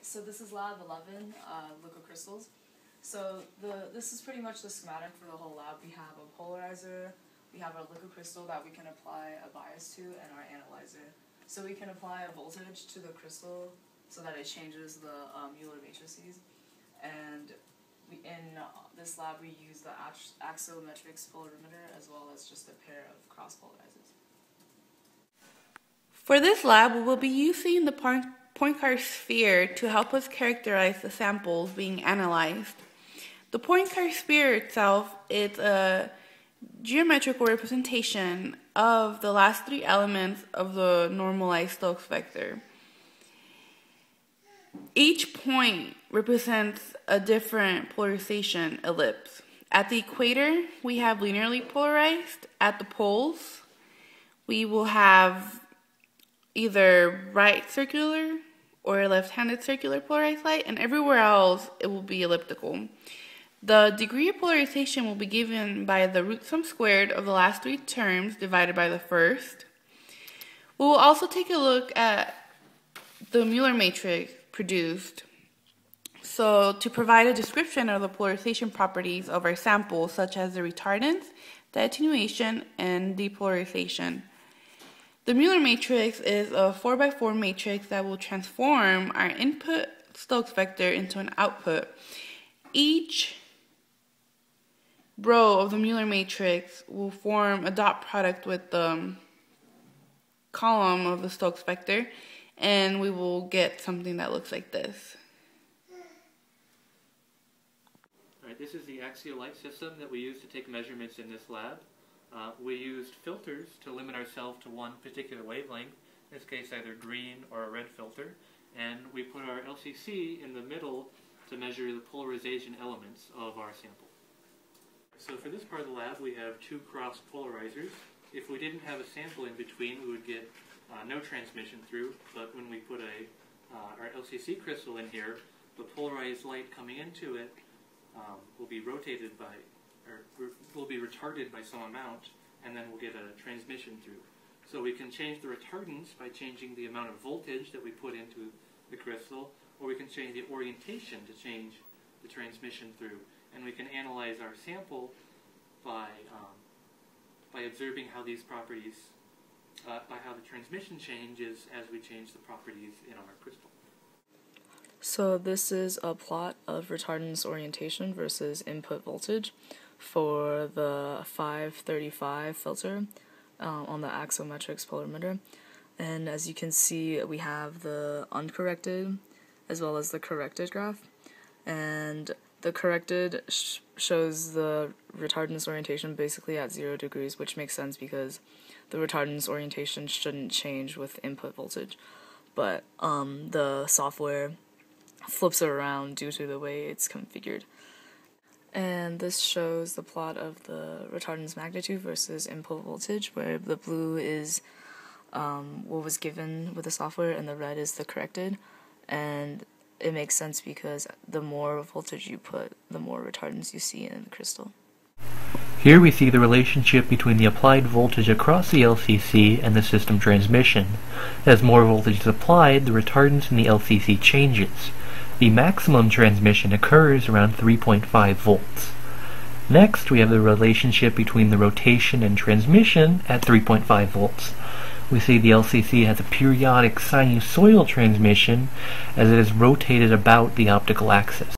So this is lab 11, liquid crystals. So this is pretty much the schematic for the whole lab. We have a polarizer, we have our liquid crystal that we can apply a bias to, and our analyzer. So we can apply a voltage to the crystal so that it changes the Euler matrices. And in this lab we use the axiometrics polarimeter as well as just a pair of cross polarizers. For this lab, we will be using the Poincare sphere to help us characterize the samples being analyzed. The Poincare sphere itself is a geometrical representation of the last three elements of the normalized Stokes vector. Each point represents a different polarization ellipse. At the equator, we have linearly polarized. At the poles, we will have either right circular or left-handed circular polarized light, and everywhere else it will be elliptical. The degree of polarization will be given by the root sum squared of the last three terms divided by the first. We will also take a look at the Euler matrix produced. So to provide a description of the polarization properties of our sample, such as the retardance, the attenuation, and depolarization. The Euler matrix is a 4x4 matrix that will transform our input Stokes vector into an output. Each row of the Euler matrix will form a dot product with the column of the Stokes vector, and we will get something that looks like this. Alright, this is the axial-light system that we use to take measurements in this lab. We used filters to limit ourselves to one particular wavelength, in this case either green or a red filter, and we put our LCC in the middle to measure the polarization elements of our sample. So for this part of the lab we have two cross polarizers. If we didn't have a sample in between we would get no transmission through, but when we put our LCC crystal in here, the polarized light coming into it will be rotated by, or will be retarded by some amount, and then we'll get a transmission through. So we can change the retardance by changing the amount of voltage that we put into the crystal, or we can change the orientation to change the transmission through. And we can analyze our sample by observing how these properties, by how the transmission changes as we change the properties in our crystal. So this is a plot of retardance orientation versus input voltage for the 535 filter on the axiometrics polarimeter. And as you can see, we have the uncorrected as well as the corrected graph. And the corrected shows the retardance orientation basically at 0 degrees, which makes sense because the retardance orientation shouldn't change with input voltage. But the software flips it around due to the way it's configured. And this shows the plot of the retardance magnitude versus input voltage, where the blue is what was given with the software and the red is the corrected. And it makes sense because the more voltage you put, the more retardance you see in the crystal. Here we see the relationship between the applied voltage across the LCC and the system transmission. As more voltage is applied, the retardance in the LCC changes. The maximum transmission occurs around 3.5 volts. Next, we have the relationship between the rotation and transmission at 3.5 volts. We see the LCC has a periodic sinusoidal transmission as it is rotated about the optical axis.